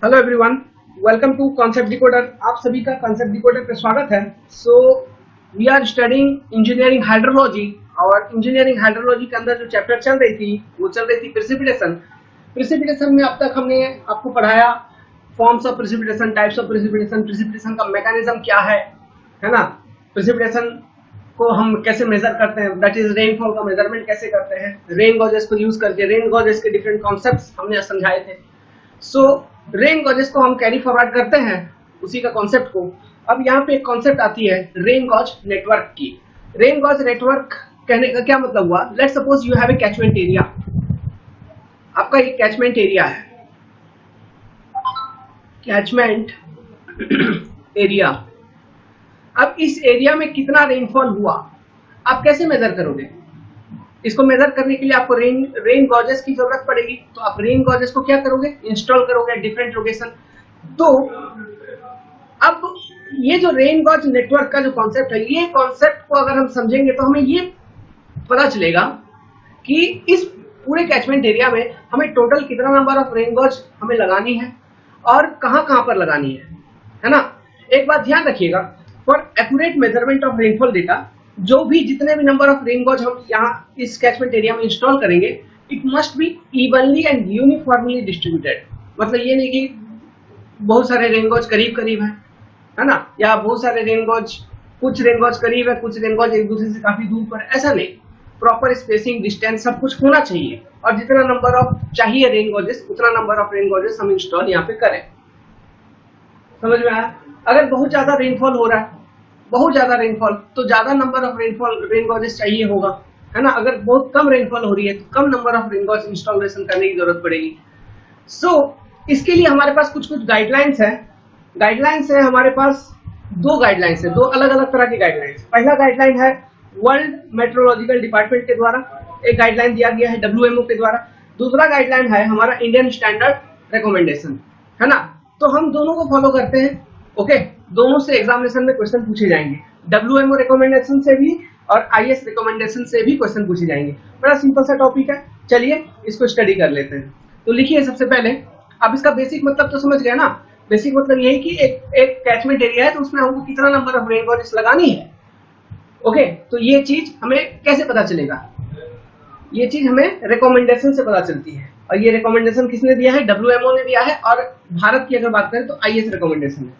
Hello everyone, welcome to concept decoder. आप सभी का कॉन्सेप्ट डिकोडर पे स्वागत है। We are studying engineering hydrology और इंजीनियरिंग हाइड्रोलॉजी के अंदर जो चैप्टर चल रही थी वो चल रही थी प्रेसिपिटेशन। प्रेसिपिटेशन में अब तक हमने आपको पढ़ाया forms of precipitation, types of precipitation, precipitation का मैकेनिज्म क्या है ना। प्रेसिपिटेशन को हम कैसे मेजर करते हैं, दैट इज रेनफॉल का मेजरमेंट कैसे करते हैं, रेन गॉजेस को यूज करके रेन गॉजेस के डिफरेंट कॉन्सेप्ट्स हमने समझाए थे। रेन गॉजेस को हम कैरी फॉरवर्ड करते हैं उसी का कॉन्सेप्ट को। अब यहाँ पे एक कॉन्सेप्ट आती है रेन गॉज नेटवर्क की। रेन गॉज नेटवर्क कहने का क्या मतलब हुआ? Let's suppose you have a catchment area. आपका एक कैचमेंट एरिया है, कैचमेंट एरिया। अब इस एरिया में कितना रेनफॉल हुआ आप कैसे मेजर करोगे? इसको मेजर करने के लिए आपको रेन गॉजेस की जरूरत पड़ेगी। तो आप रेन गॉजेस को क्या करोगे? इंस्टॉल करोगे डिफरेंट लोकेशन। तो अब ये जो रेन गॉज नेटवर्क का जो कॉन्सेप्ट है, ये कॉन्सेप्ट को अगर हम समझेंगे तो हमें ये पता चलेगा कि इस पूरे कैचमेंट एरिया में हमें टोटल कितना नंबर ऑफ रेन गॉज हमें लगानी है और कहां कहां पर लगानी है ना। एक बात ध्यान रखिएगा, for accurate measurement of rainfall data, जो भी जितने भी नंबर ऑफ रेन गॉज हम यहाँ इस कैचमेंट एरिया में इंस्टॉल करेंगे, it must B evenly and uniformly distributed. मतलब ये नहीं कि बहुत सारे रेन गॉज करीब करीब है ना, या बहुत सारे रेन गॉज, कुछ रेन गॉज करीब है, कुछ रेन गॉज एक दूसरे से काफी दूर पर, ऐसा नहीं। प्रॉपर स्पेसिंग, डिस्टेंस सब कुछ होना चाहिए और जितना नंबर ऑफ चाहिए रेन गॉजेस उतना नंबर ऑफ रेन गॉजेस हम इंस्टॉल यहाँ पे करें। समझ में आया? अगर बहुत ज्यादा रेनफॉल हो रहा है, बहुत ज्यादा रेनफॉल, तो ज्यादा नंबर ऑफ रेन गॉजेस चाहिए होगा, है ना। अगर बहुत कम रेनफॉल हो रही है तो कम number of rain gauge installation करने की जरूरत पड़ेगी। इसके लिए हमारे पास कुछ गाइडलाइंस है। गाइडलाइंस है हमारे पास, दो गाइडलाइंस है, दो अलग अलग तरह की गाइडलाइंस। पहला गाइडलाइन है वर्ल्ड मेट्रोलॉजिकल डिपार्टमेंट के द्वारा, एक गाइडलाइन दिया गया है WMO के द्वारा। दूसरा गाइडलाइन है हमारा इंडियन स्टैंडर्ड रिकमेंडेशन, है ना। तो हम दोनों को फॉलो करते हैं। ओके, दोनों से एग्जामिनेशन में क्वेश्चन पूछे जाएंगे, WMO रिकमेंडेशन से भी और IS रिकमेंडेशन से भी क्वेश्चन पूछे जाएंगे। बड़ा सिंपल सा टॉपिक है, चलिए इसको स्टडी कर लेते हैं। तो लिखिए सबसे पहले, अब इसका बेसिक मतलब तो समझ गया ना। बेसिक मतलब यही कि एक कैचमेंट एरिया है तो उसमें हमको कितना नंबर ऑफ रेन गॉजेस लगानी है। ओके, तो ये चीज हमें कैसे पता चलेगा? ये चीज हमें रिकमेंडेशन से पता चलती है, और ये रिकमेंडेशन किसने दिया है? WMO ने दिया है, और भारत की अगर बात करें तो IS रिकमेंडेशन है।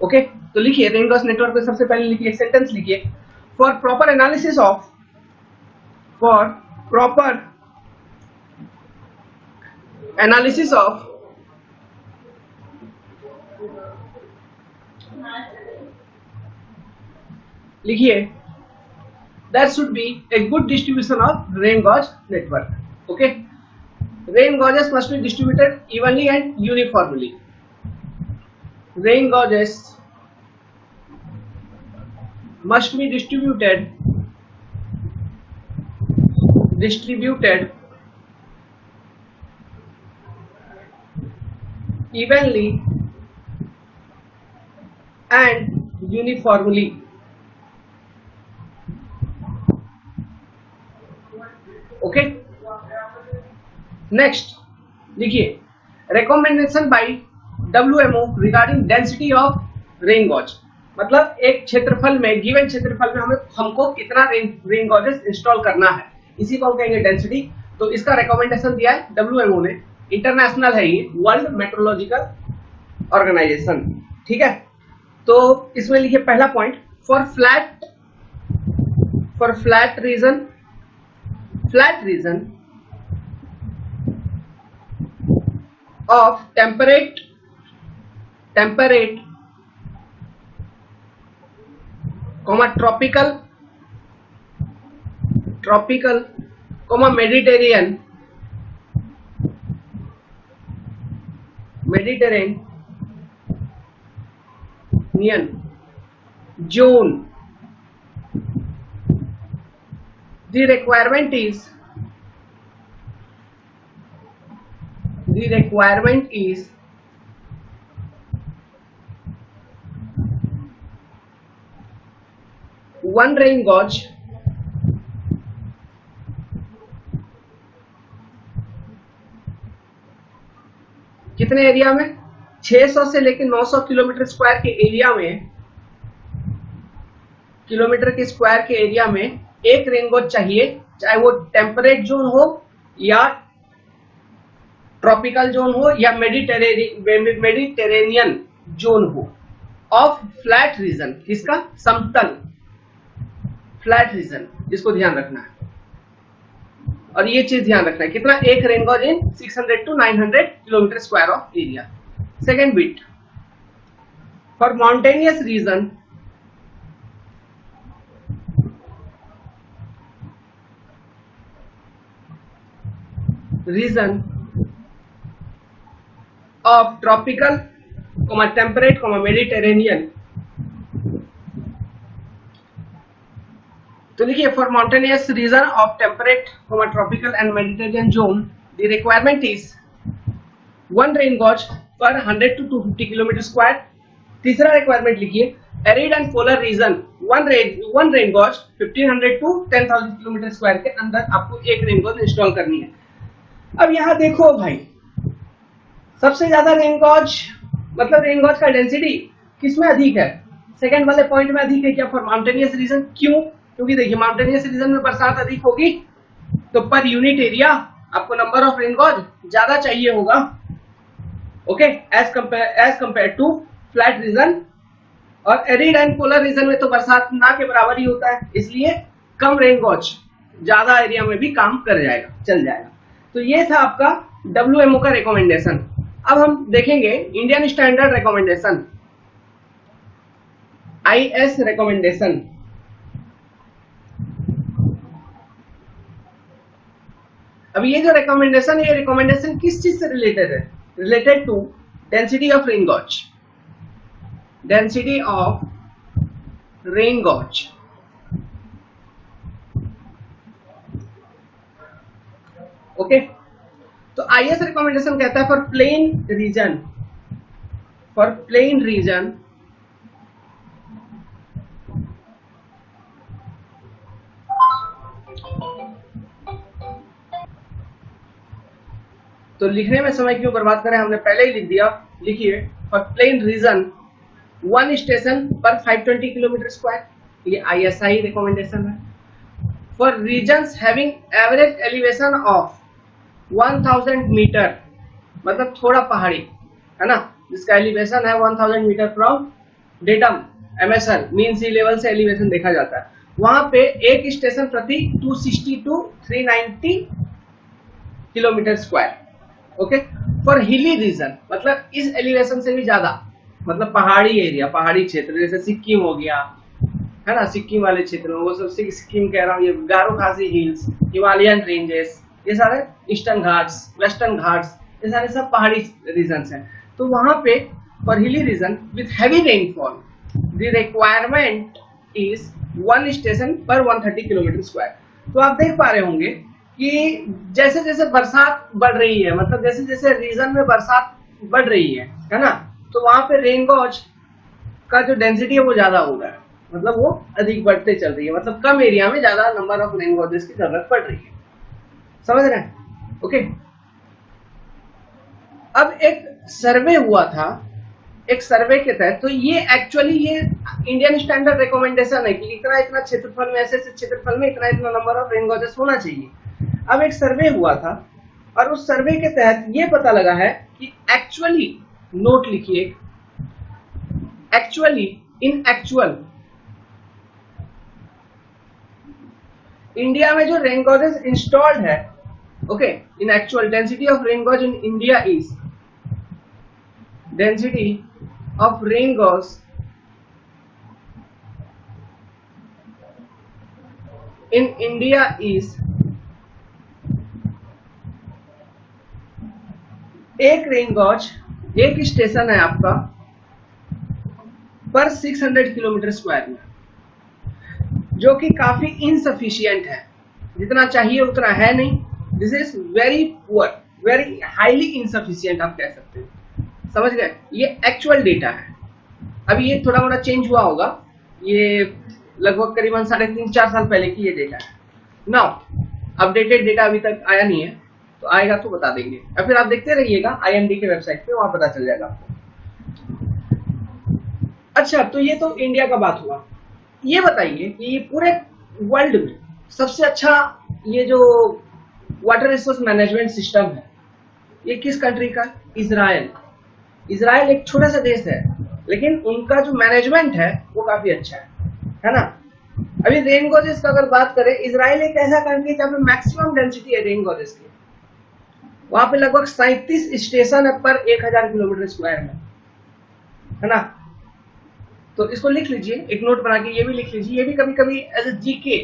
ओके, तो लिखिए रेन गॉज नेटवर्क में सबसे पहले लिखिए सेंटेंस लिखिए, फॉर प्रॉपर एनालिसिस ऑफ लिखिए there should be a good distribution of rain gauge network. Okay, rain gauges must be distributed evenly and uniformly. Rain gauges must be distributed evenly and uniformly. Okay, next लिखिए recommendation by WMO regarding density of rain gauge. मतलब एक क्षेत्रफल में, given क्षेत्रफल में हमको कितना rain गॉजेस install करना है, इसी को हम कहेंगे डेंसिटी। तो इसका रिकमेंडेशन दिया है WMO ने, इंटरनेशनल है ये, वर्ल्ड मेट्रोलॉजिकल ऑर्गेनाइजेशन। ठीक है, तो इसमें लिखिए पहला point, for flat region of temperate, tropical, Mediterranean zone. The requirement is one rain gauge कितने एरिया में? 600 से लेकर 900 किलोमीटर स्क्वायर के एरिया में, किलोमीटर के स्क्वायर के एरिया में एक रेन गॉज चाहिए, चाहे वो टेम्परेट जोन हो या ट्रॉपिकल जोन हो या मेडिटेरेनियन जोन हो, ऑफ फ्लैट रीजन। किसका? समतल फ्लैट रीजन, इसको ध्यान रखना है। और ये चीज ध्यान रखना है कितना, एक rain gauge in 600 to 900 kilometre square of area. Second bit, for mountainous region of tropical, temperate, Mediterranean। तो लिखिए, for mountainous region of temperate, tropical and Mediterranean zone the requirement is 1 rain gauge per 100 to 250 kilometre square. तीसरा requirement लिखिए, arid and polar region 1 rain gauge 1500 to 10,000 kilometre square के अंदर आपको एक rain gauge install करनी है। अब यहां देखो भाई, सबसे ज्यादा रेन गॉज मतलब रेन गॉज का डेंसिटी किसमें अधिक है? सेकंड वाले पॉइंट में अधिक है क्या? For mountainous reason. क्यों? क्योंकि देखिए, माउंटेनियस रीजन में बरसात अधिक होगी तो पर यूनिट एरिया आपको नंबर ऑफ रेन गॉज ज्यादा चाहिए होगा, okay, as compared to flat region. और एरिड एंड पोलर रीजन में तो बरसात ना के बराबर ही होता है, इसलिए कम रेन गॉज ज्यादा एरिया में भी काम कर जाएगा, चल जाएगा। तो ये था आपका WMO का रिकमेंडेशन। अब हम देखेंगे Indian standard recommendation, IS recommendation. अब ये जो रिकमेंडेशन है, ये रिकमेंडेशन किस चीज से रिलेटेड है? Related to density of rain gauge, density of rain gauge. Okay, तो IS रिकमेंडेशन कहता है फॉर प्लेन रीजन, तो लिखने में समय क्यों बर्बाद करें, हमने पहले ही लिख दिया। लिखिए, फॉर प्लेन रीजन 1 स्टेशन पर 520 किलोमीटर स्क्वायर, ये ISI रिकमेंडेशन है। For regions having average elevation of 1000 metre, मतलब थोड़ा पहाड़ी है ना, जिसका एलिवेशन है 1000 metre from datum MSR, mean sea level से एलिवेशन देखा जाता है, वहां पे एक स्टेशन प्रति 260 to 390 kilometre square. Okay, for hilly region, मतलब इस एलिवेशन से भी ज्यादा, मतलब पहाड़ी एरिया, पहाड़ी क्षेत्र, जैसे सिक्किम हो गया है ना, सिक्किम वाले क्षेत्र में, वो सब सिक्किम कह रहा हूँ, ये गारो खासी हिल्स, हिमालयन रेंजेस, ये सारे ईस्टर्न घाट्स, वेस्टर्न घाट्स, ये सारे सब पहाड़ी रीजन हैं। तो वहां पे for hilly region with heavy rainfall the requirement is 1 station पर 130 किलोमीटर स्क्वायर। तो आप देख पा रहे होंगे कि जैसे जैसे बरसात बढ़ रही है, मतलब जैसे जैसे रीजन में बरसात बढ़ रही है ना, तो वहां पे रेन गॉज का जो डेंसिटी है वो ज्यादा हो रहा है, मतलब वो अधिक बढ़ते चल रही है, मतलब कम एरिया में ज्यादा नंबर ऑफ रेन गॉजेस की जरूरत पड़ रही है। समझ रहे हैं? ओके, अब एक सर्वे हुआ था, एक सर्वे के तहत, तो ये एक्चुअली ये इंडियन स्टैंडर्ड रिकमेंडेशन है कि इतना इतना क्षेत्रफल में, ऐसे क्षेत्रफल में इतना इतना नंबर ऑफ रेन गॉजेस होना चाहिए। अब एक सर्वे हुआ था और उस सर्वे के तहत ये पता लगा है कि एक्चुअली, नोट लिखिए, एक्चुअली इन एक्चुअल इंडिया में जो रेन गॉजेस इंस्टॉल्ड है, okay, in actual density of rain gauge in India is, density of rain gauge in India is, एक रेन गॉज, एक स्टेशन है आपका पर 600 किलोमीटर स्क्वायर में, जो कि काफी इनसफिशियंट है, जितना चाहिए उतना है नहीं। This is very poor, very highly insufficient आप कह सकते हैं। समझ गए? ये एक्चुअल डेटा है। अभी ये थोड़ा मोड़ा चेंज हुआ होगा, ये लगभग करीबन 3.5-4 साल पहले की ये डेटा है। नाउ अपडेटेड डेटा अभी तक आया नहीं है, तो आएगा तो बता देंगे, या फिर आप देखते रहिएगा IMD के वेबसाइट पे, वहां पता चल जाएगा आपको। अच्छा, तो ये तो इंडिया का बात हुआ। ये बताइए कि ये पूरे वर्ल्ड में सबसे अच्छा ये जो वाटर रिसोर्स मैनेजमेंट सिस्टम है, ये किस कंट्री का? इजराइल। इजराइल एक छोटा सा देश है, लेकिन उनका जो मैनेजमेंट है वो काफी अच्छा है ना। अभी रेन गॉजेस का अगर बात करें, इजराइल एक ऐसा कंट्री है जहाँ पे मैक्सिमम डेंसिटी है रेन गॉजेस की। वहां पे लगभग 37 स्टेशन है पर 1000 किलोमीटर स्क्वायर में, है ना। तो इसको लिख लीजिए, एक नोट बना के ये भी लिख लीजिए। ये भी कभी कभी as a GK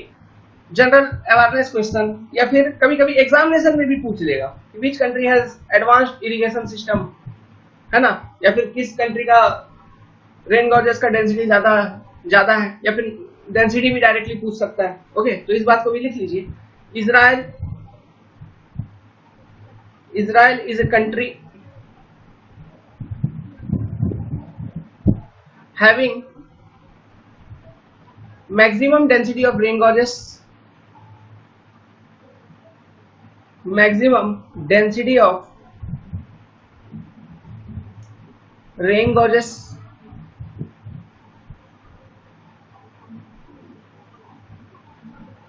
general awareness question या फिर कभी कभी एग्जामिनेशन में भी पूछ लेगा, which country has advanced irrigation system, है ना, या फिर किस कंट्री का रेन गॉजेस का डेंसिटी ज्यादा है, या फिर डेंसिटी भी डायरेक्टली पूछ सकता है। ओके, तो इस बात को भी लिख लीजिए। Israel is a country having maximum density of rain gauges, maximum density of rain gauges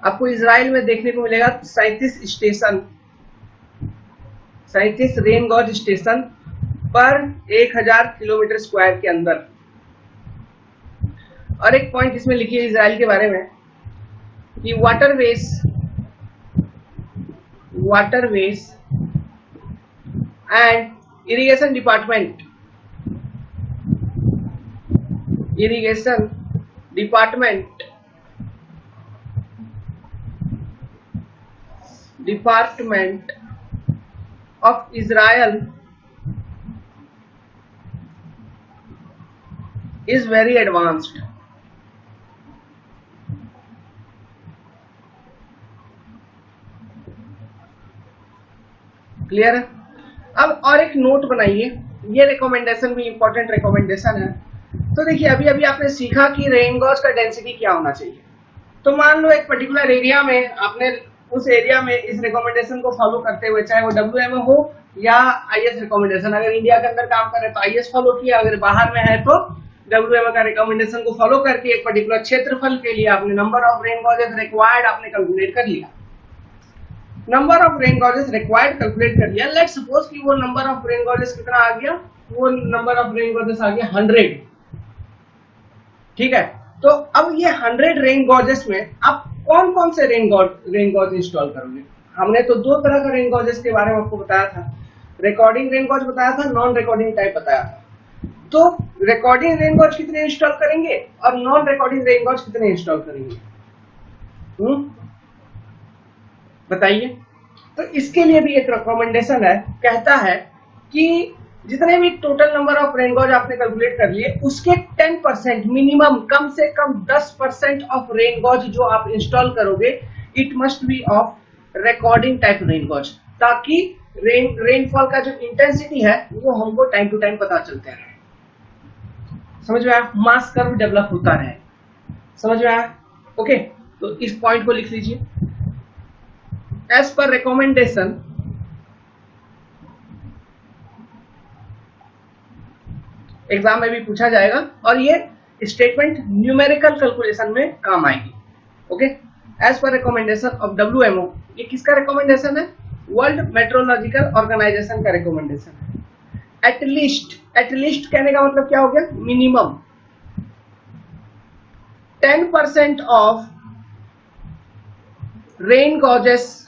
आपको इजराइल में देखने को मिलेगा 37 रेन गॉज स्टेशन पर 1000 किलोमीटर स्क्वायर के अंदर। और एक पॉइंट इसमें लिखिए इजराइल के बारे में कि waterways and irrigation department of Israel is very advanced. Clear है? अब और एक नोट बनाइए, ये रिकमेंडेशन भी इंपॉर्टेंट रिकमेंडेशन है। तो देखिए, अभी अभी आपने सीखा कि रेन गॉज का डेंसिटी क्या होना चाहिए। तो मान लो एक पर्टिकुलर एरिया में आपने उस एरिया में इस रिकमेंडेशन को फॉलो करते हुए, चाहे वो WMO हो या IS रिकमेंडेशन, अगर इंडिया के अंदर काम करे तो IS फॉलो किया, अगर बाहर में है तो WMO का रिकमेंडेशन को फॉलो करके एक पर्टिकुलर क्षेत्रफल के लिए आपने number of rain gauges required आपने कैलकुलेट कर लिया। Number of rain gauges required calculate कर लिया। लेट्स सपोज कि वो नंबर ऑफ रेन गॉजेस कितना आ गया, वो नंबर ऑफ रेन गॉजेस आ गया 100। ठीक है, तो अब ये 100 रेन गॉजेस में आप कौन कौन से रेन गॉज इंस्टॉल करोगे? हमने तो दो तरह का रेन गॉजेस के बारे में आपको बताया था, रिकॉर्डिंग रेन गॉज बताया था, नॉन रिकॉर्डिंग टाइप बताया था। तो रिकॉर्डिंग रेन गॉज कितने इंस्टॉल करेंगे और नॉन रिकॉर्डिंग रेन गॉज कितने इंस्टॉल करेंगे? बताइए। तो इसके लिए भी एक रिकमेंडेशन है, कहता है कि जितने भी total number of rain gauge आपने कैलकुलेट कर लिए, उसके 10% मिनिमम, कम से कम 10% ऑफ रेन गॉज जो आप इंस्टॉल करोगे, it must be of recording type rain gauge, ताकि रेनफॉल का जो इंटेंसिटी है वो हमको टाइम टू टाइम पता चलता है। समझ में आया? मास कर्व डेवलप होता रहे। समझ में आया? ओके, तो इस पॉइंट को लिख लीजिए। एज पर रिकमेंडेशन, एग्जाम में भी पूछा जाएगा और ये स्टेटमेंट न्यूमेरिकल कैलकुलेशन में काम आएगी। ओके, एज पर रिकमेंडेशन ऑफ WMO, ये किसका रिकमेंडेशन है? वर्ल्ड मेट्रोलॉजिकल ऑर्गेनाइजेशन का रिकमेंडेशन है। एटलीस्ट कहने का मतलब क्या हो गया? Minimum 10% of rain gauges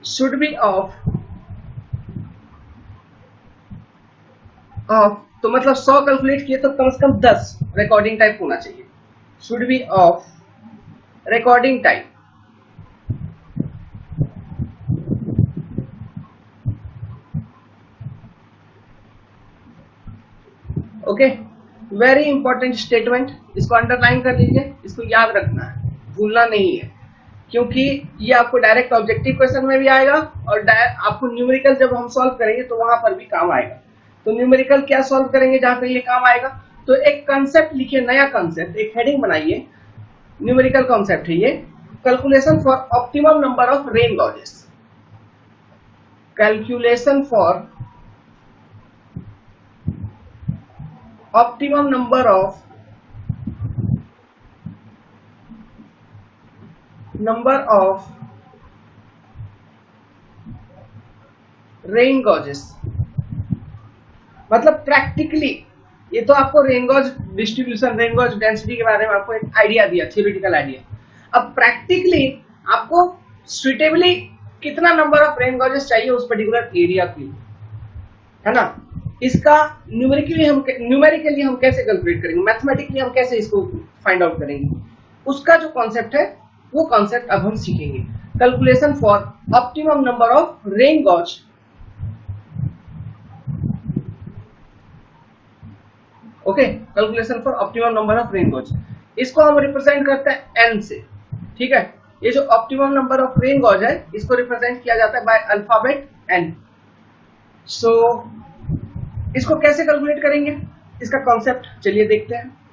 should be of तो मतलब 100 कैलकुलेट किए तो कम से कम 10 रिकॉर्डिंग टाइप होना चाहिए। should be of recording type. Okay, very important statement, इसको अंडरलाइन कर लीजिए, इसको याद रखना है, भूलना नहीं है, क्योंकि ये आपको डायरेक्ट ऑब्जेक्टिव क्वेश्चन में भी आएगा और आपको न्यूमेरिकल जब हम सॉल्व करेंगे तो वहां पर भी काम आएगा। तो न्यूमेरिकल क्या सॉल्व करेंगे जहां पे ये काम आएगा? तो एक कंसेप्ट लिखिए, नया कंसेप्ट, एक हेडिंग बनाइए, न्यूमेरिकल कॉन्सेप्ट है ये, calculation for optimum number of rain gauges. calculation for optimum number of rain gauges. मतलब प्रैक्टिकली ये तो आपको rain gauge distribution, rain gauge density के बारे में आपको एक आइडिया दिया, थियोरेटिकल आइडिया। अब प्रैक्टिकली आपको सुइटेबली कितना नंबर ऑफ रेन गॉजेस चाहिए उस पर्टिकुलर एरिया के लिए, है ना। इसका न्यूमेरिकली हम कैसे कैलकुलेट करेंगे, मैथमेटिकली हम कैसे इसको फाइंड आउट करेंगे, उसका जो कॉन्सेप्ट है वो कॉन्सेप्ट अब हम सीखेंगे। Calculation for optimum number of rain gauge. Okay, calculation for optimum number of rain gauge, इसको हम रिप्रेजेंट करते हैं एन से। ठीक है, ये जो optimum number of rain gauge है इसको रिप्रेजेंट किया जाता है बाय अल्फाबेट एन। सो इसको कैसे कैलकुलेट करेंगे, इसका कॉन्सेप्ट चलिए देखते हैं।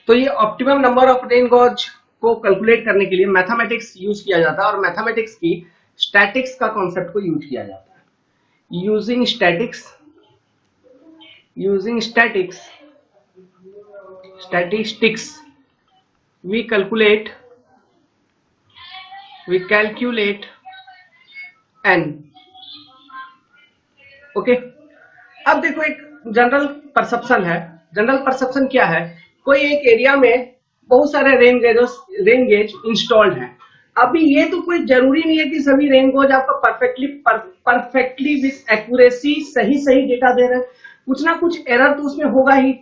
तो ये optimum number of rain gauge को कैलकुलेट करने के लिए मैथमेटिक्स यूज किया जाता है, और मैथमेटिक्स की स्टैटिक्स का कॉन्सेप्ट को यूज किया जाता है। Using statistics we calculate n। Okay, अब देखो एक जनरल परसेप्शन है। जनरल परसेप्शन क्या है, कोई एक एरिया में बहुत सारे रेन गेज इंस्टॉल्ड है। अभी ये तो कोई जरूरी नहीं है कि सभी रेन गेज आपको परफेक्टली विथ एक्यूरेसी सही डेटा दे रहे हैं। कुछ ना कुछ एरर तो उसमें होगा ही,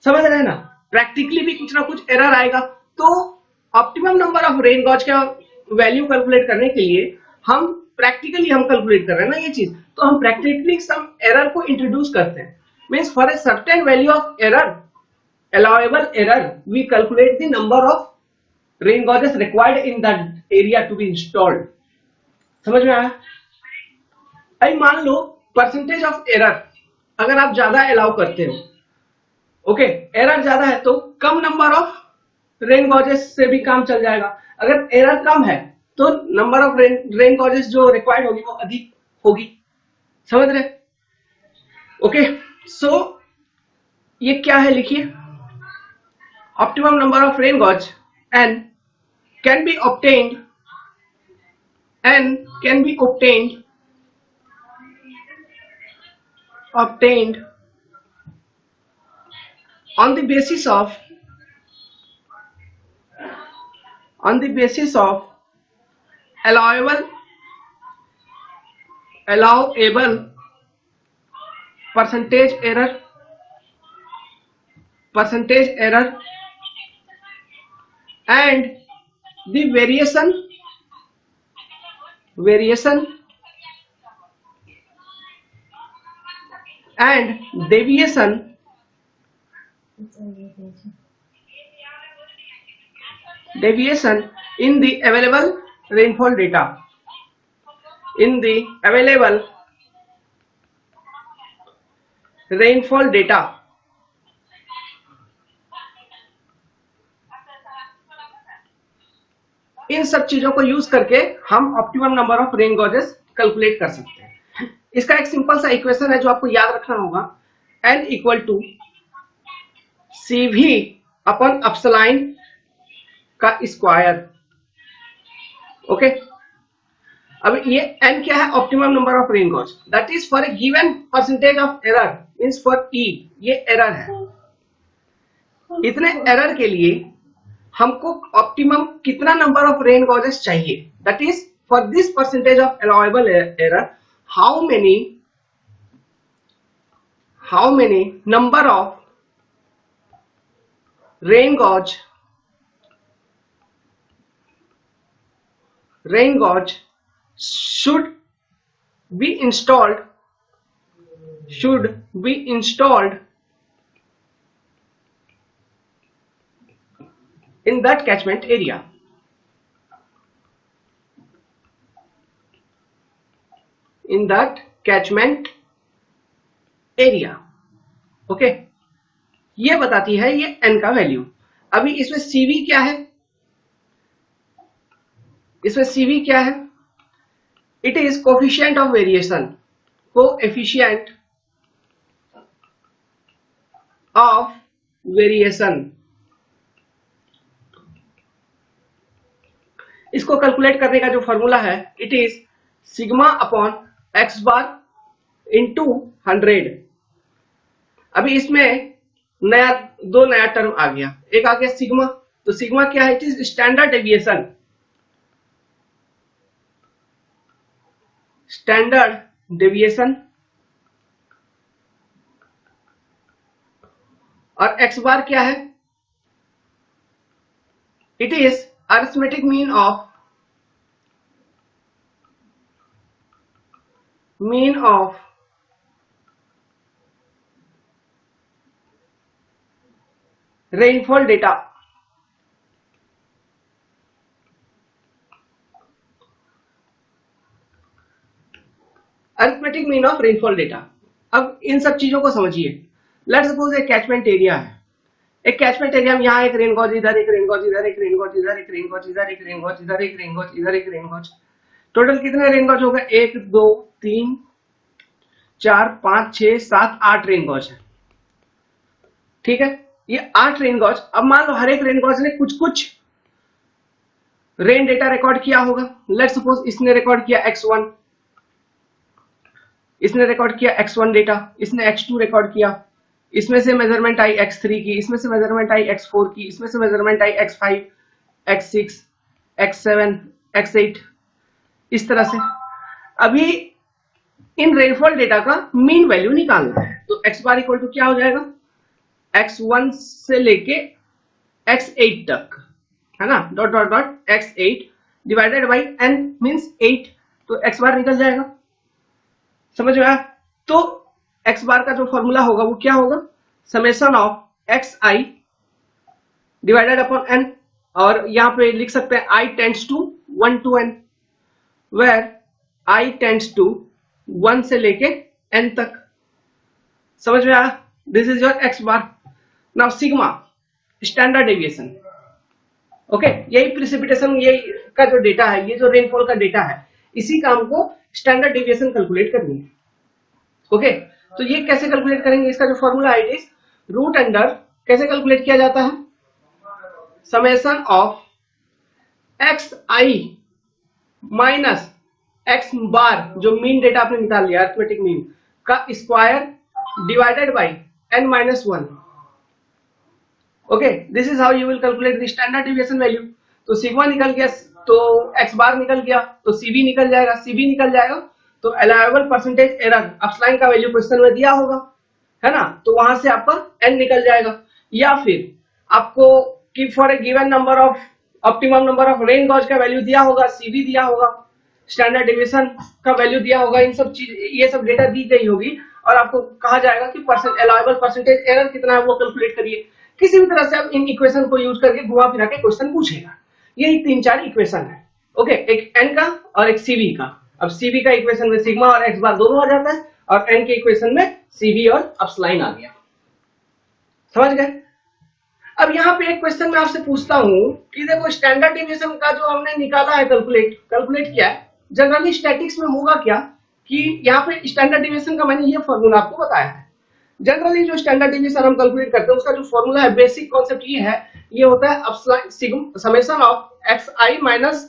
समझ रहे हैं ना। प्रैक्टिकली भी कुछ ना कुछ एरर आएगा। तो optimum number of rain gauge का वैल्यू कैलकुलेट करने के लिए हम प्रैक्टिकली हम कैलकुलेट कर रहे हैं ना ये चीज, तो हम प्रैक्टिकली सम एरर को इंट्रोड्यूस करते हैं। Means for a certain value of error, allowable error, we calculate the number of rain gauges required in that area to be installed। समझ में आया। भाई मान लो परसेंटेज ऑफ एरर अगर आप ज्यादा अलाउ करते हो, ओके, एरर ज्यादा है तो कम नंबर ऑफ रेन गॉजेस से भी काम चल जाएगा। अगर एरर कम है तो नंबर ऑफ रेन गॉजेस जो रिक्वायर्ड होगी वो अधिक होगी। समझ रहे। ओके, सो ये क्या है लिखिए, optimum number of rain gauge n can be obtained on the basis of allowable percentage error and the variation and deviation in the available rainfall data, इन सब चीजों को यूज करके हम optimum number of rain gauges calculate कर सकते हैं। इसका एक सिंपल सा इक्वेशन है जो आपको याद रखना होगा, n equal to CV upon epsilon का स्क्वायर। ओके, अब ये n क्या है, optimum number of rain gauge, that is for a given percentage of error, means for E ये एरर है। इतने एरर के लिए हमको ऑप्टिमम कितना नंबर ऑफ रेन गॉजेस चाहिए, that is for this percentage of allowable error how many number of rain gauge should be installed in that catchment area। Okay, ये बताती है ये n का वैल्यू। अभी इसमें CV क्या है, It is coefficient of variation. Coefficient of variation. इसको कैलकुलेट करने का जो फॉर्मूला है, it is sigma upon x bar into 100. अभी इसमें दो नया टर्म आ गया. एक आ गया सिग्मा. तो सिग्मा क्या है? It is standard deviation. Standard deviation. और एक्स बार क्या है? It is arithmetic mean of rainfall data. Arithmetic mean of rainfall data. अब इन सब चीजों को समझिए. लेट्स सपोज एक कैचमेंट एरिया है. एक कैचमेंट एरिया में यहाँ एक रेन गॉज इधर, एक रेन गॉज इधर, एक रेन गॉज इधर, एक रेन गॉज इधर, एक रेन गॉज इधर, एक रेन गॉज इधर, एक रेन गॉज. टोटल कितने रेन गॉज होगा? 1 2 3 4 5 6 7 8 रेन गॉज है. ठीक है, ये 8 रेन गॉज. अब मान लो हर एक रेन गॉज ने कुछ कुछ रेन डेटा रिकॉर्ड किया होगा. लेट्स सपोज इसने रिकॉर्ड किया x1, इसने रिकॉर्ड किया x1 डेटा, इसने x2 रिकॉर्ड किया, इसमें से मेजरमेंट आई x3 की, इसमें से मेजरमेंट आई x4 की, इसमें से मेजरमेंट आई x5, x6, x7, x8, इस तरह से. अभी इन रेनफॉल डेटा का मीन वैल्यू निकालना है. तो x बार इक्वल टू क्या हो जाएगा? x1 से लेके x8 तक, है ना, dot dot dot x8 divided by n means 8. तो x बार निकल जाएगा. समझ में आया? तो x बार का जो फॉर्मूला होगा वो क्या होगा? Summation of xi divided upon n. और यहां पे लिख सकते हैं i tends to 1 to n, where i tends to 1 से लेके n तक. समझ में आया? This is your x bar. Now sigma standard deviation. Okay, यही प्रिसिपिटेशन, यही का जो डेटा है, ये जो रेनफॉल का डेटा है, इसी काम को स्टैंडर्ड डेविएशन कैलकुलेट करनी है. ओके, तो ये कैसे कैलकुलेट करेंगे? इसका जो फॉर्मूला है, इट इज रूट अंडर, कैसे कैलकुलेट किया जाता है? Summation of x i minus x bar, जो मीन डेटा आपने निकाल लिया अरिथमेटिक मीन का, square divided by n minus 1. Okay, this is how you will calculate the standard deviation value. तो सिग्मा निकल गया, तो एक्स बार निकल गया, तो सीबी निकल जाएगा. सीबी निकल जाएगा तो अलाउएबल परसेंटेज एरर, अपस्लाइन का वैल्यू क्वेश्चन में दिया होगा, है ना, तो वहां से आपका n निकल जाएगा. या फिर आपको कि for a given number of optimum number of rain gauge का वैल्यू दिया होगा, सीबी दिया होगा, स्टैंडर्ड डेविएशन का वैल्यू दिया होगा. इन सब चीज, ये सब डेटा दी गई होगी और आपको कहा जाएगा कि अलाउएबल परसेंटेज एरर कितना है वो कैलकुलेट करिए. किसी भी तरह से आप इन इक्वेशन को यूज करके घुमा फिरा के क्वेश्चन पूछेगा. यही 3-4 इक्वेशन है. ओके, एक n का और एक cv का. अब cv का इक्वेशन में सिग्मा और x बार दोनों आ जाता है, और n के इक्वेशन में cv और अपस्लाइन आ गया. समझ गए? अब यहाँ पे एक क्वेश्चन मैं आपसे पूछता हूं कि देखो, स्टैंडर्ड डेविएशन का जो हमने निकाला है, कैलकुलेट किया है, जनरली स्टैटिक्स में होगा क्या कि यहाँ पे स्टैंडर्ड डेविएशन का मैंने ये फॉर्मूला आपको बताया है. जनरली जो स्टैंडर्ड डेविएशन हम कैलकुलेट करते हैं, उसका जो फॉर्मूला है, बेसिक कॉन्सेप्ट ये है, ये होता है summation of xi minus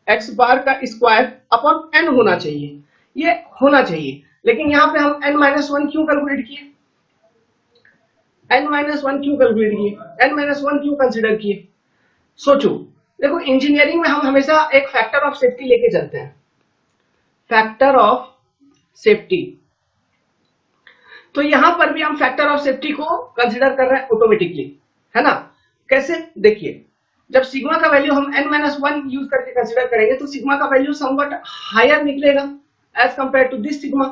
x bar का स्क्वायर अपॉन n होना चाहिए. ये होना चाहिए. लेकिन यहाँ पे हम n माइनस 1 क्यों कैलकुलेट किए? n माइनस 1 क्यों कैलकुलेट किए? n माइनस 1 क्यों कंसिडर किए? सोचो. देखो, इंजीनियरिंग में हम हमेशा एक फैक्टर ऑफ सेफ्टी लेके चलते हैं. Factor of safety. तो यहां पर भी हम फैक्टर ऑफ सेफ्टी को कंसिडर कर रहे हैं ऑटोमेटिकली, है ना. कैसे? देखिए, जब सिग्मा का वैल्यू हम n-1 यूज करके कंसिडर करेंगे तो सिग्मा का वैल्यू समवट हायर निकलेगा as compared to this sigma.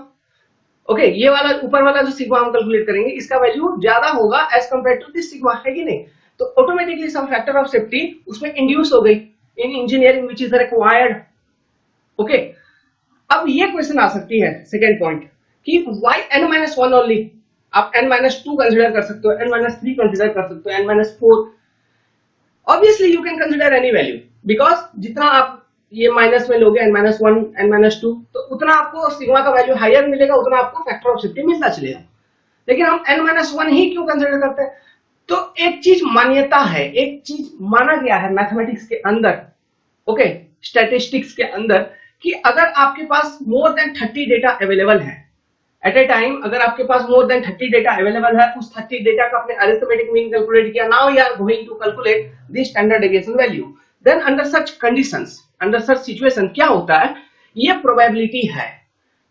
Okay, ये वाला ऊपर वाला जो सिग्मा हम कैलकुलेट करेंगे, इसका वैल्यू ज्यादा होगा as compared to this sigma, है कि नहीं. तो automatically some factor of safety उसमें इंड्यूस हो गई in engineering which is required. Okay, अब ये क्वेश्चन आ सकती है, सेकेंड पॉइंट, कि वाई n-1 ओनली. आप n-2 कंसिडर कर सकते हो, n-3 कंसिडर कर सकते हो, n-4. Obviously you can consider any value, because जितना आप ये माइनस में लोगे n-1 n-2 तो उतना आपको सिग्मा का वैल्यू हायर मिलेगा, उतना आपको फैक्टर ऑफ सेफ्टी मिलता चलेगा। लेकिन हम n-1 ही क्यों कंसिडर करते हैं? तो एक चीज मान्यता है, एक चीज माना गया है मैथमेटिक्स के अंदर, ओके, स्टैटिस्टिक्स के अंदर, कि अगर आपके पास मोर देन 30 डेटा अवेलेबल है एट ए टाइम, अगर आपके पास मोर देन 30 डेटा अवेलेबल है, उस 30 डेटा का अपने अरिथमेटिक मीन कैलकुलेट किया, now you are going to calculate the standard deviation value, then under such conditions, under such situation क्या होता है, ये प्रोबेबिलिटी है,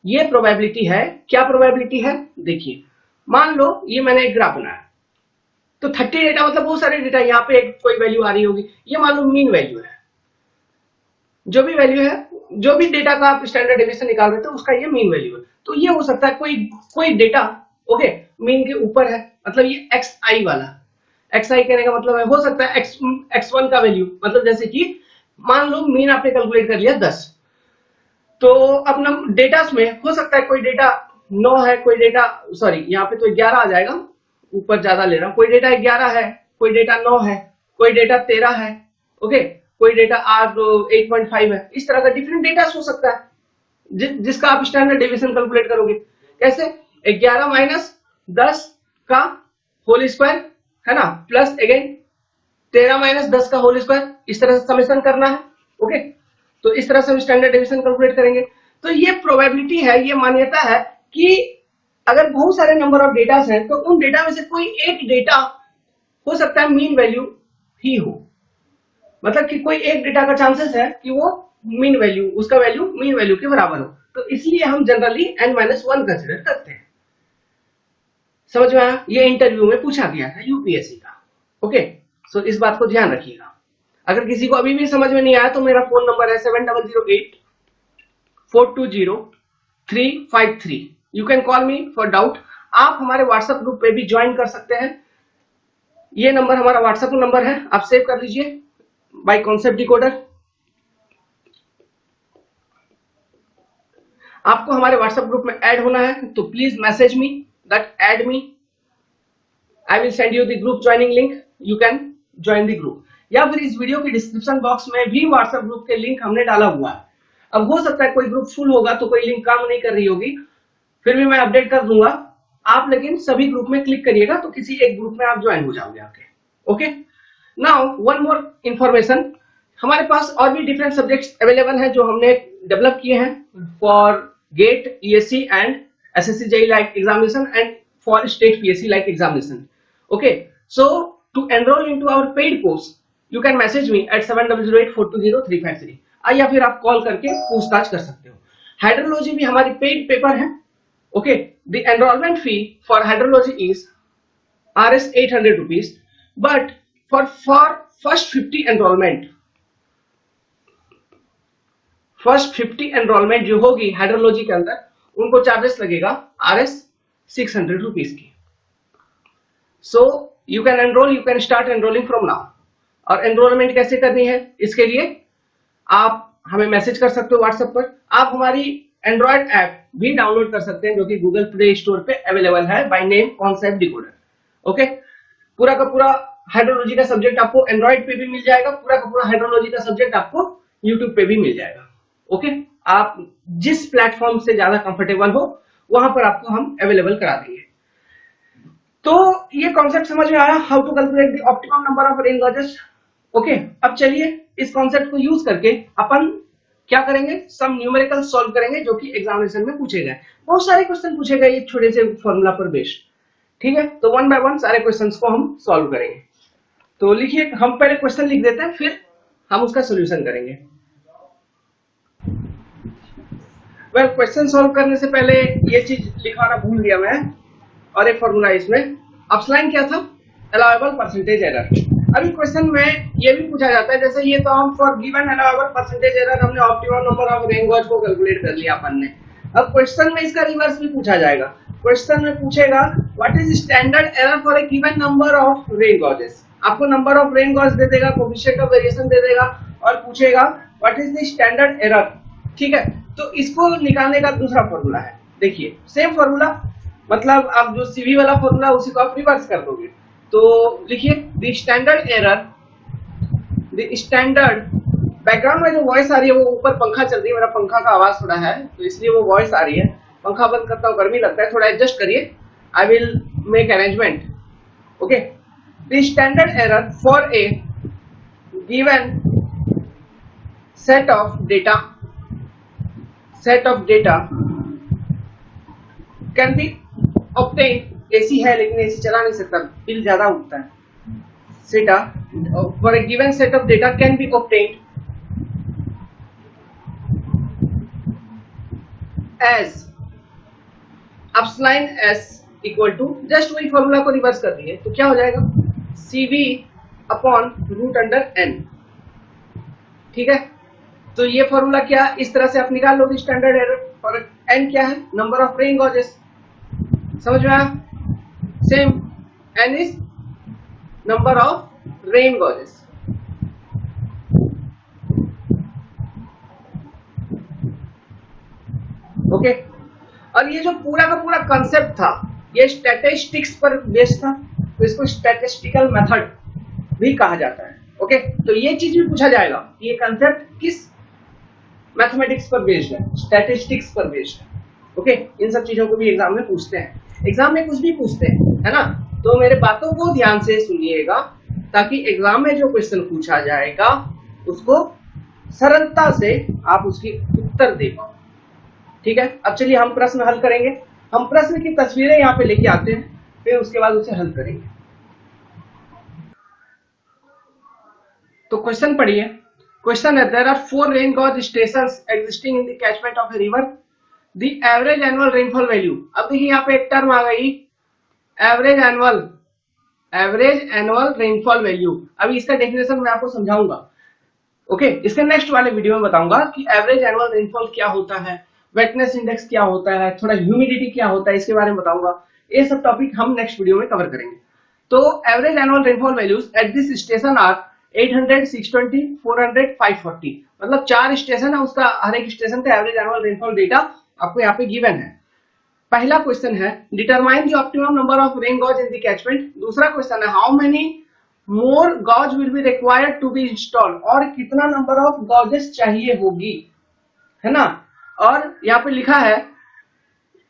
ये प्रोबेबिलिटी है। क्या प्रोबेबिलिटी है? देखिए, मान लो ये मैंने एक ग्राफ बनाया, तो 30 डेटा मतलब बहुत सारे डेटा, यहाँ पे एक कोई वैल्यू आ रही होगी, ये मान लो मीन वैल्यू है, जो भी वैल्यू है, जो भी डेटा का आप स्टैंडर्ड डेविएशन निकाल रहे थे उसका ये मीन वैल्यू है। तो ये हो सकता है कोई डेटा ओके मीन के ऊपर है, मतलब ये xi वाला, xi कहने का मतलब है हो सकता है x1 का वैल्यू, मतलब जैसे कि मान लो मीन आपने कैलकुलेट कर लिया 10, तो अपना डेटा में हो सकता है कोई डेटा 9 है, कोई डेटा सॉरी यहाँ पे तो 11 आ जाएगा, ऊपर ज्यादा ले रहा हूं, कोई डेटा 11 है, कोई डेटा 9 है, कोई डेटा 13 है, ओके, कोई डेटा 8.5 है, इस तरह का डिफरेंट डेटा हो सकता है जिसका आप स्टैंडर्ड डेविएशन कैलकुलेट करोगे। कैसे? 11 माइनस 10 का होल स्क्वायर है ना, प्लस अगेन 13 माइनस 10 का होल स्क्वायर, इस तरह से समेशन करना है, ओके। तो इस तरह से हम स्टैंडर्ड डेविएशन कैलकुलेट करेंगे। तो ये प्रोबेबिलिटी है, ये मान्यता है कि अगर बहुत सारे नंबर ऑफ डेटा हैं तो उन डेटा में से कोई एक डेटा हो सकता है मीन वैल्यू ही हो, मतलब कि कोई एक डेटा का चांसेस है कि वो मीन वैल्यू, उसका वैल्यू मीन वैल्यू के बराबर हो, तो इसलिए हम जनरली n-1 कंसिडर करते हैं। समझ में आया? ये इंटरव्यू में पूछा गया था यूपीएससी का, ओके। सो इस बात को ध्यान रखिएगा। अगर किसी को अभी भी समझ में नहीं आया तो मेरा फोन नंबर है 7008-420-353। You can call me for doubt. आप हमारे व्हाट्सएप ग्रुप पे भी ज्वाइन कर सकते हैं, ये नंबर हमारा व्हाट्सएप नंबर है, आप सेव कर लीजिए, बाय कॉन्सेप्ट डिकोडर। आपको हमारे व्हाट्सएप ग्रुप में ऐड होना है तो please message me that add me, I will send you the group joining link, you can join the group. या फिर इस वीडियो के डिस्क्रिप्शन बॉक्स में भी व्हाट्सएप ग्रुप के लिंक हमने डाला हुआ है। अब हो सकता है कोई ग्रुप फुल होगा तो कोई लिंक काम नहीं कर रही होगी, फिर भी मैं अपडेट कर दूंगा, आप लेकिन सभी ग्रुप में क्लिक करिएगा तो किसी एक ग्रुप में आप ज्वाइन हो जाओगे आके, okay. Now one more information, हमारे पास और भी डिफरेंट सब्जेक्ट्स अवेलेबल हैं जो हमने डेवलप किए हैं for GATE, ESC and SSC JEE like examination and for state PSC like examination, okay. So to enroll into our paid course you can message me at 7008-420-353, या फिर आप call करके पूछताछ कर सकते हो। हाइड्रोलॉजी भी हमारी पेड पेपर है, okay. The enrolment fee for hydrology is Rs 800 rupees, but for first 50 enrolment, first 50 enrolment जो होगी हाइड्रोलॉजी के अंदर, उनको चार्जेस लगेगा Rs 600 रुपीज की। So you can enrol, you can start enrolling from now. और enrolment कैसे करनी है, इसके लिए आप हमें मैसेज कर सकते हो व्हाट्सएप पर। आप हमारी एंड्रॉयड ऐप भी डाउनलोड कर सकते हैं जो कि गूगल प्ले स्टोर पे अवेलेबल है by name concept decoder, okay. पूरा का पूरा हाइड्रोलॉजी का सब्जेक्ट आपको एंड्रॉयड पे भी मिल जाएगा, पूरा का पूरा हाइड्रोलॉजी का सब्जेक्ट आपको यूट्यूब पे भी मिल जाएगा, ओके। आप जिस प्लेटफॉर्म से ज्यादा कंफर्टेबल हो वहां पर आपको हम अवेलेबल करा देंगे। तो ये कॉन्सेप्ट समझ में आया, how to calculate the optimum number of rain gauges, okay. अब चलिए इस कॉन्सेप्ट को यूज करके अपन क्या करेंगे, सम न्यूमेरिकल सॉल्व करेंगे जो कि एग्जामिनेशन में पूछे गए। बहुत सारे क्वेश्चन पूछे गए एक छोटे से फॉर्मूला पर बेस्ड, ठीक है। तो वन बाय वन सारे क्वेश्चंस को हम सॉल्व करेंगे। तो लिखिए, हम पहले क्वेश्चन लिख देते हैं फिर हम उसका सोल्यूशन करेंगे। वेल, क्वेश्चन सॉल्व करने से पहले ये चीज लिखाना भूल गया मैं, और एक फॉर्मूला इसमें अपलाइन क्या था, अलाउएबल परसेंटेज एरर। अभी क्वेश्चन में ये भी पूछा जाता है, जैसे ये तो हम for given allowable percentage error हमने optimum number of rain gauge को कैलकुलेट कर लिया अपन ने। अब क्वेश्चन में इसका रिवर्स भी पूछा जाएगा। क्वेश्चन में पूछेगा what is standard error for a given number of rain gauges. आपको नंबर ऑफ रेन गॉज दे देगा, कोएफिशिएंट ऑफ वेरिएशन दे देगा और पूछेगा what is the standard error, ठीक है। तो इसको निकालने का दूसरा फॉर्मूला है, देखिए सेम फॉर्मूला, मतलब आप जो सीवी वाला फॉर्मूला उसी को आप रिवर्स कर दोगे। तो लिखिए द स्टैंडर्ड बैकग्राउंड में जो वॉइस आ रही है वो ऊपर पंखा चल रही है, मेरा पंखा का आवाज थोड़ा है तो इसलिए वो वॉइस आ रही है। पंखा बंद करता हूँ, गर्मी लगता है, थोड़ा एडजस्ट करिए, I will make arrangement. Okay, the standard error for a given set of data can B obtain. AC है लेकिन एसी चला नहीं सकता, बिल ज्यादा उठता है। Theta for a given set of data can be obtained as epsilon is equal to, just वही formula को रिवर्स कर दिए तो क्या हो जाएगा, CV upon root under n। ठीक है, तो ये फॉर्मूला क्या इस तरह से आप निकाल लो, स्टैंडर्ड एरर और n क्या है, नंबर ऑफ रेन गॉजेस। समझ में आया? Same n is number of rain gauges. Okay, और ये जो पूरा का पूरा कंसेप्ट था ये स्टैटिस्टिक्स पर बेस्ड था, तो इसको स्टैटिस्टिकल मेथड भी कहा जाता है। ओके, तो ये चीज भी पूछा जाएगा, ये कंसेप्ट किस मैथमेटिक्स पर बेस्ड है, स्टैटिस्टिक्स पर बेस्ड है। ओके, इन सब चीजों को भी एग्जाम में पूछते हैं, एग्जाम में कुछ भी पूछते हैं, है ना। तो मेरे बातों को ध्यान से सुनिएगा ताकि एग्जाम में जो क्वेश्चन पूछा जाएगा उसको सरलता से आप उसकी उत्तर दे पाओ। ठीक है, अब चलिए हम प्रश्न हल करेंगे। हम प्रश्न की तस्वीरें यहाँ पे लेके आते हैं, फिर उसके बाद उसे हल करेंगे। तो क्वेश्चन पढ़िए। क्वेश्चन है, there are 4 rain gauge stations existing in the catchment of a river, the average annual rainfall value. अब देखिए यहाँ पे एक टर्म आ गई, एवरेज एनुअल रेनफॉल वैल्यू। अभी इसका डेफिनेशन मैं आपको समझाऊंगा। ओके, इसके नेक्स्ट वाले वीडियो में बताऊंगा कि एवरेज एनुअल रेनफॉल क्या होता है, वेटनेस इंडेक्स क्या होता है, थोड़ा ह्यूमिडिटी क्या होता है, इसके बारे में बताऊंगा। ये सब टॉपिक हम नेक्स्ट वीडियो में कवर करेंगे। तो average annual rainfall values at this station are 800, 620, 400, 540। मतलब 4 स्टेशन है, उसका हर एक स्टेशन का एवरेज एनुअल रेनफॉल डेटा आपको यहाँ पे गिवन है। पहला क्वेश्चन है, determine the optimum number of rain gauge in the catchment. दूसरा क्वेश्चन है, how many more gauge will be required to be installed, और कितना नंबर ऑफ गॉजेस चाहिए होगी, है ना। और यहाँ पे लिखा है,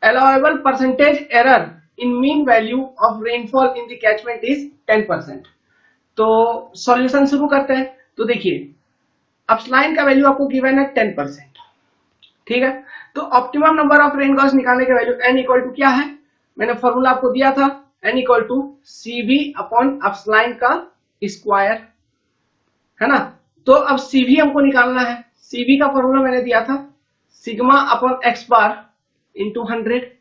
allowable percentage error in mean value of rainfall in the catchment is 10%। तो सॉल्यूशन शुरू करते हैं। तो देखिए, अपस्लाइन का वैल्यू आपको गिवन है 10%। ठीक है, तो optimum number of rain gauge निकालने का वैल्यू n इक्वल टू क्या है, मैंने फॉर्मूला आपको दिया था, n equal to CV upon epsilon का स्क्वायर, है ना। तो अब CV हमको निकालना है, CV का फॉर्मूला मैंने दिया था, sigma upon x bar into 100,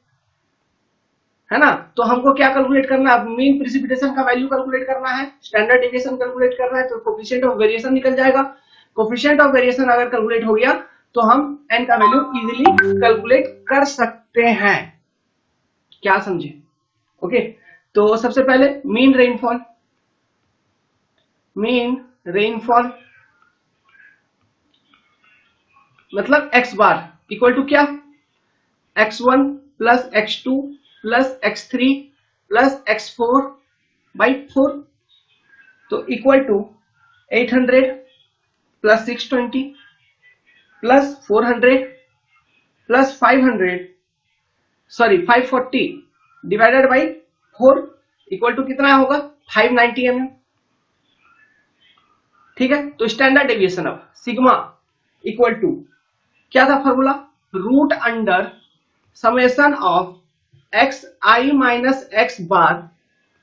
है ना। तो हमको क्या कैलकुलेट करना है, अब मीन प्रिसिपिटेशन का वैल्यू कैलकुलेट करना है, स्टैंडर्ड डेविएशन कैलकुलेट करना है, तो कोफिशिएंट ऑफ वेरिएशन निकल जाएगा। कोफिशिएंट ऑफ वेरिएशन अगर कैलकुलेट हो गया तो हम n का वैल्यू इजीली कैलकुलेट कर सकते हैं। क्या समझे? ओके, तो सबसे पहले मीन रेनफॉल मतलब x बार इक्वल टू क्या, x1 plus x2 plus x3 plus x4 by 4, तो equal to 800 plus 620 plus 400 plus 540 divided by 4 equal to कितना होगा, 590 mm। ठीक है, तो standard deviation of sigma equal to क्या था formula, root under summation of xi minus x bar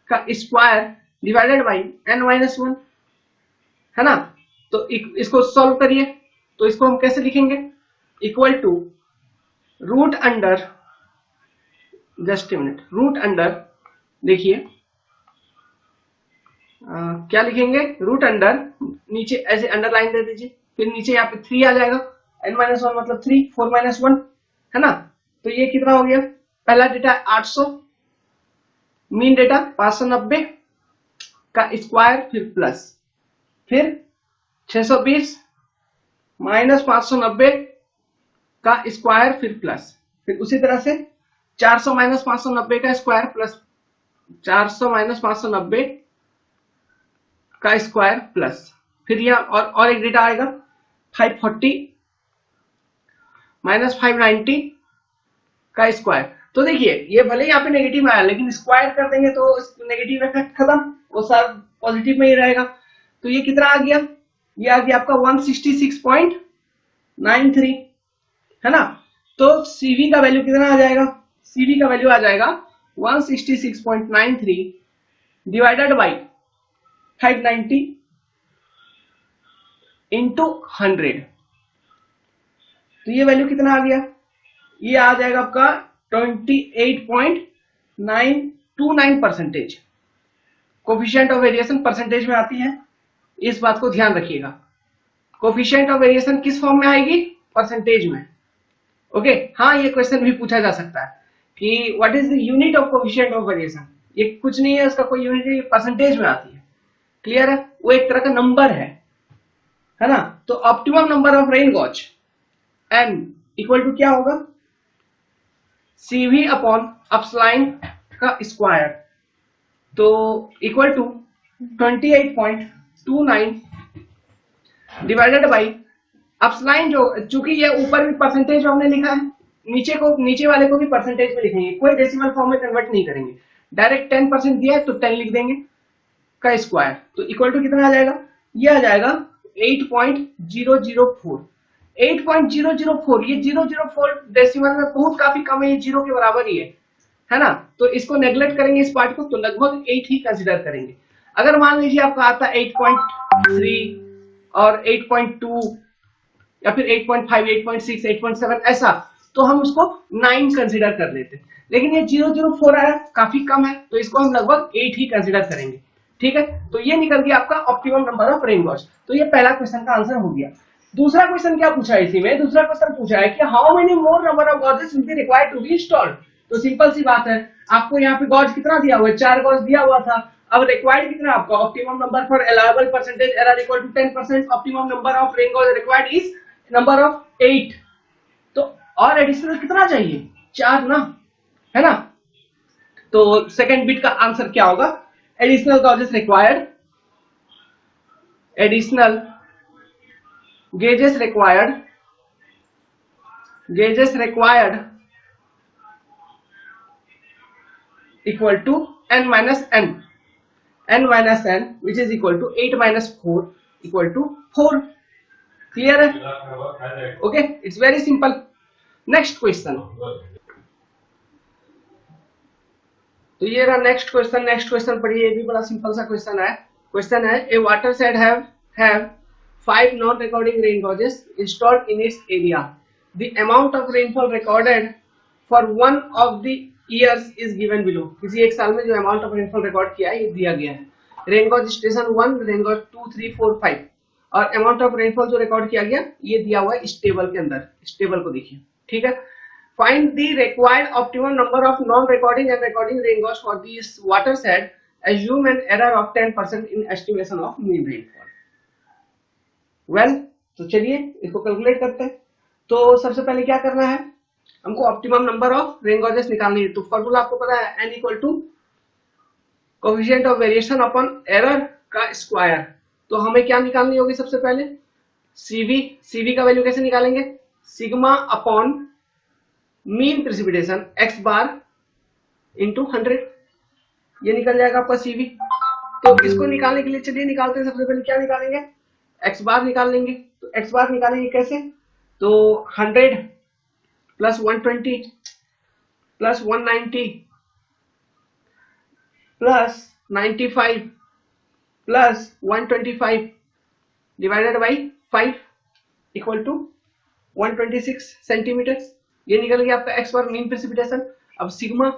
का square divided by n-1, है ना। तो इसको सॉल्व करिए, तो इसको हम कैसे लिखेंगे, equal to root under, just a minute, root under, देखिए क्या लिखेंगे, रूट अंडर, नीचे ऐसे अंडरलाइन दे दीजिए, फिर नीचे यहाँ पे 3 आ जाएगा, n-1 मतलब 3, 4-1, है ना। तो ये कितना हो गया, पहला डेटा 800, मीन डेटा 590 का स्क्वायर, फिर प्लस, फिर 620 माइनस 590 का स्क्वायर, फिर प्लस, फिर उसी तरह से 400 माइनस 590 का स्क्वायर प्लस 400 माइनस 590 का स्क्वायर प्लस, फिर यह और एक डेटा आएगा 540 माइनस 590 का स्क्वायर। तो देखिए ये भले ही यहाँ पे नेगेटिव में आया, लेकिन स्क्वायर कर देंगे तो नेगेटिव इफेक्ट खत्म, वो सब पॉजिटिव में ही रहेगा। तो ये कितना आ गया, ये आ गया आपका 166.93, है ना। तो CV का वैल्यू कितना आ जाएगा, CV का वैल्यू आ जाएगा 166.93 डिवाइडेड बाई 590 इंटू 100। तो ये वैल्यू कितना आ गया, ये आ जाएगा आपका 28.929%। कोफिशिएंट ऑफ वेरिएशन परसेंटेज में आती है, इस बात को ध्यान रखिएगा। कोफिशिएंट ऑफ वेरिएशन किस फॉर्म में आएगी, परसेंटेज में। ओके, हाँ ये क्वेश्चन भी पूछा जा सकता है कि what is the unit of coefficient of variation. ये कुछ नहीं है, उसका कोई यूनिट नहीं, परसेंटेज में आती है। क्लियर है, वो एक तरह का नंबर है ना। तो optimum number of rain gauge n equal to क्या होगा, CV अपॉन अपस्लाइन का स्क्वायर, तो equal to 28.29 divided by epsilon, जो चूंकि ये ऊपर भी परसेंटेज हमने लिखा है, नीचे वाले को भी परसेंटेज में लिखेंगे, कोई डेसिमल फॉर्म में कन्वर्ट नहीं करेंगे, डायरेक्ट 10% दिया है तो 10 लिख देंगे का स्क्वायर। तो इक्वल टू कितना आ जाएगा, ये आ जाएगा 8.004। 8.004, ये 004 डेसिमल में बहुत काफी कम है, ये 0 के बराबर ही है ना। तो इसको नेग्लेक्ट करेंगे इस पार्ट को, तो लगभग 8 ही कंसिडर करेंगे। अगर मान लीजिए आपका आता 8.3 और 8.2 या फिर 8.5, 8.6, 8.7 ऐसा, तो हम उसको 9 कंसिडर कर लेते। लेकिन ये 004 आया, काफी कम है, तो इसको हम लगभग 8 ही कंसिडर करेंगे। ठीक है, तो ये निकल गया आपका optimum number of rain gauge. तो ये पहला क्वेश्चन का आंसर हो गया। दूसरा क्वेश्चन क्या पूछा है इसी में, दूसरा क्वेश्चन पूछा है कि how many more number of gauges will be required to be installed. तो सिंपल सी बात है, आपको यहाँ पे गॉज कितना दिया हुआ है, 4 गॉज दिया हुआ था। अब रिक्वायर्ड कितना आपका, optimum number for allowable percentage error equal to 10%, optimum number of rain gauge required is number of 8। तो और एडिशनल कितना चाहिए, 4 ना, है ना। तो सेकंड बिट का आंसर क्या होगा, additional gauges required, additional gauges required equal to n minus n which is equal to 8 minus 4 equal to 4। clear है, okay, it's very simple। next question, तो ये रहा नेक्स्ट क्वेश्चन पढ़िए, ये भी बड़ा सिंपल सा क्वेश्चन है। ए water said have 5 non-recording rain gauges installed in its area. The amount of rainfall recorded for one of the years is given below। किसी एक साल में जो अमाउंट ऑफ रेनफॉल रिकॉर्ड किया है ये दिया गया है। Rain gauge station 1, rain gauge 2, 3, 4, 5 और अमाउंट ऑफ रेनफॉल जो रिकॉर्ड किया गया ये दिया हुआ है इस टेबल के अंदर। इस टेबल को देखिए, ठीक है। Find the required optimum number of non recording and recording rain gauge for this watershed, assume an error of 10% in estimation of mean rainfall। तो चलिए इसको कैलकुलेट करते हैं। तो सबसे पहले क्या करना है, हमको optimum number of rain gauges निकालनी है। तो फॉर्मूला आपको पता है, n equal to coefficient of variation upon error का स्क्वायर। तो हमें क्या निकालनी होगी सबसे पहले, CV का वैल्यू कैसे निकालेंगे, sigma upon mean precipitation x bar into 100, ये निकल जाएगा आपका CV। तो इसको निकालने के लिए चलिए निकालते हैं। सबसे पहले क्या निकालेंगे, x बार निकाल लेंगे। तो x बार निकालेंगे कैसे, तो 100 plus 120 plus 190 plus 95 plus 125 divided by 5 equal to 126 centimetre. ये निकल गया आपका x बार मीन प्रेसिपिटेशन। अब सिग्मा,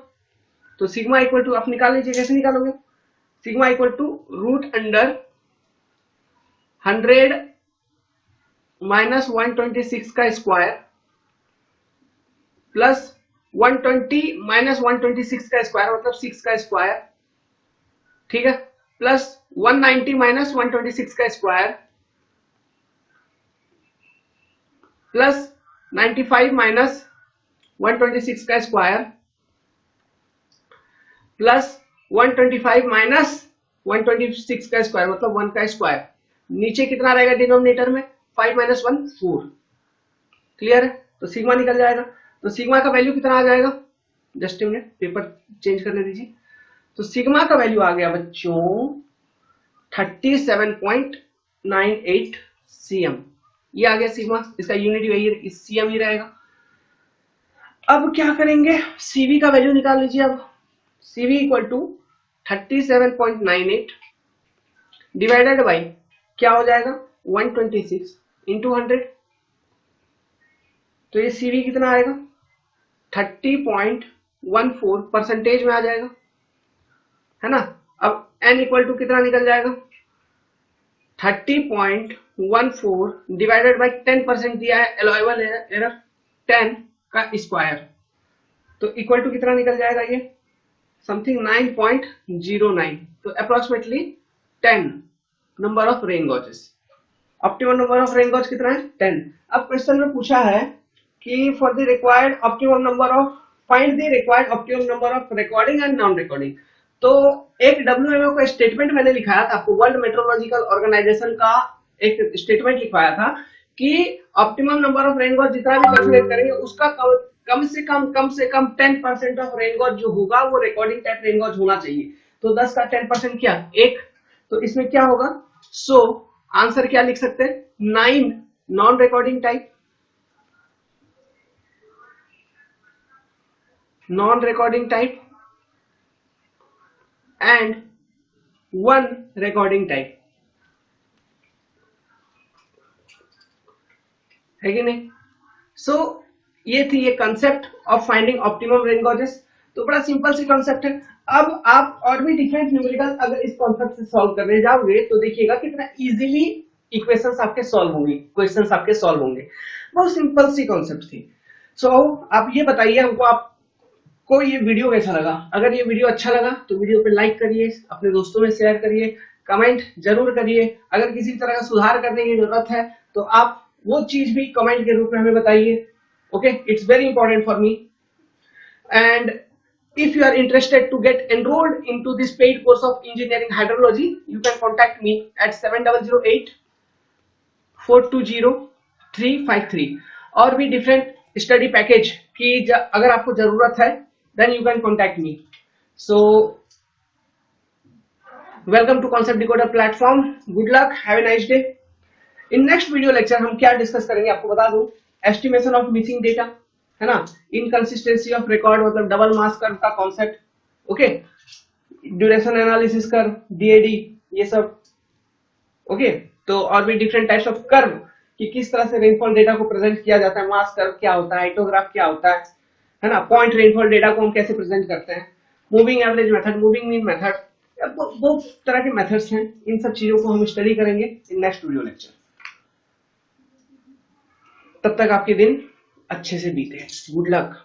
तो सिग्मा इक्वल टू आप निकाल लीजिए, कैसे निकालोगे, sigma equal to root under 100 minus 126 का स्क्वायर प्लस 120 माइनस 126 का स्क्वायर मतलब 6 का स्क्वायर, ठीक है, प्लस 190 माइनस 126 का स्क्वायर प्लस 95 माइनस 126 का स्क्वायर प्लस 125 माइनस 126 का स्क्वायर मतलब 1 का स्क्वायर। नीचे कितना रहेगा डिनोमिनेटर में, 5 माइनस 1 4। क्लियर है? तो सिग्मा निकल जाएगा। तो सिग्मा का वैल्यू कितना आ जाएगा? जस्ट मिनट, पेपर चेंज करने दीजिए। तो सिग्मा का वैल्यू आ गया बच्चों 37.98 cm। ये आ गया सिग्मा, इसका यूनिट वही cm ही रहेगा। अब क्या करेंगे? CV का वैल्यू निकाल लीजिए। अब CV equal to 37.98 divided by क्या हो जाएगा 126 इंटू 100। तो ये CV कितना आएगा 30.14 परसेंटेज में आ जाएगा, है ना। अब N इक्वल टू कितना निकल जाएगा 30.14 डिवाइडेड बाई 10% दिया है, अलाउएबल एरर 10 का स्क्वायर। तो इक्वल टू कितना निकल जाएगा ये समथिंग 9.09। तो approximately 10 number of rain gauges. Optimum number of rain gauge कितना है 10। अब क्वेश्चन में पूछा है कि for the required optimum number of find the required optimum number of recording and non recording. तो एक WMO का स्टेटमेंट मैंने लिखाया था आपको, वर्ल्ड मेट्रोलॉजिकल ऑर्गेनाइजेशन का एक स्टेटमेंट लिखवाया था कि optimum number of rain gauge जितना भी कैलकुलेट करेंगे उसका कम से कम 10% ऑफ रेन गॉज जो होगा वो रिकॉर्डिंग टाइप रेन गॉज होना चाहिए। तो 10 का 10% क्या 1। तो इसमें क्या होगा सो आंसर क्या लिख सकते हैं 9 non recording type, non recording type and 1 recording type, है कि नहीं। सो ये थी ये concept of finding optimum rain gauges. तो बड़ा सिंपल सी कंसेप्ट है। अब आप और भी डिफरेंट न्यूमेरिकल अगर इस कॉन्सेप्ट से सॉल्व करने जाओगे तो देखिएगा कितना इजीली इक्वेशंस आपके सॉल्व होंगे, क्वेश्चंस आपके सॉल्व होंगे। बहुत सिंपल सी कॉन्सेप्ट थी। सो आप ये बताइए हमको आपको ये वीडियो कैसा लगा। अगर ये वीडियो अच्छा लगा तो वीडियो पे लाइक करिए, अपने दोस्तों में शेयर करिए, कमेंट जरूर करिए। अगर किसी तरह का सुधार करने की जरूरत है तो आप वो चीज भी कमेंट के रूप में हमें बताइए। Okay, it's very important for me. And if you are interested to get enrolled into this paid course of engineering hydrology, you can contact me at 7008 420 353। और भी डिफरेंट स्टडी पैकेज की अगर आपको जरूरत है then you can contact me. So welcome to concept decoder platform. Good luck, have a nice day. In next video lecture हम क्या discuss करेंगे आपको बता दूं, एस्टिमेशन ऑफ मिसिंग डेटा, है ना, इनकंसिस्टेंसी ऑफ रिकॉर्ड मतलब डबल मास कर्व का concept, okay, duration analysis curve, DAD, ये सब, ओके। तो और भी डिफरेंट टाइप्स ऑफ कर्व कि किस तरह से रेनफॉल डेटा को प्रेजेंट किया जाता है, मास कर्व क्या होता है, हाइटोग्राफ क्या होता है ना, पॉइंट रेनफॉल डेटा को हम कैसे प्रेजेंट करते हैं, moving average method, moving mean method, बहुत तरह के मेथड्स हैं। इन सब चीजों को हम स्टडी करेंगे इन नेक्स्ट वीडियो लेक्चर। तब तक आपके दिन अच्छे से बीते। Good luck.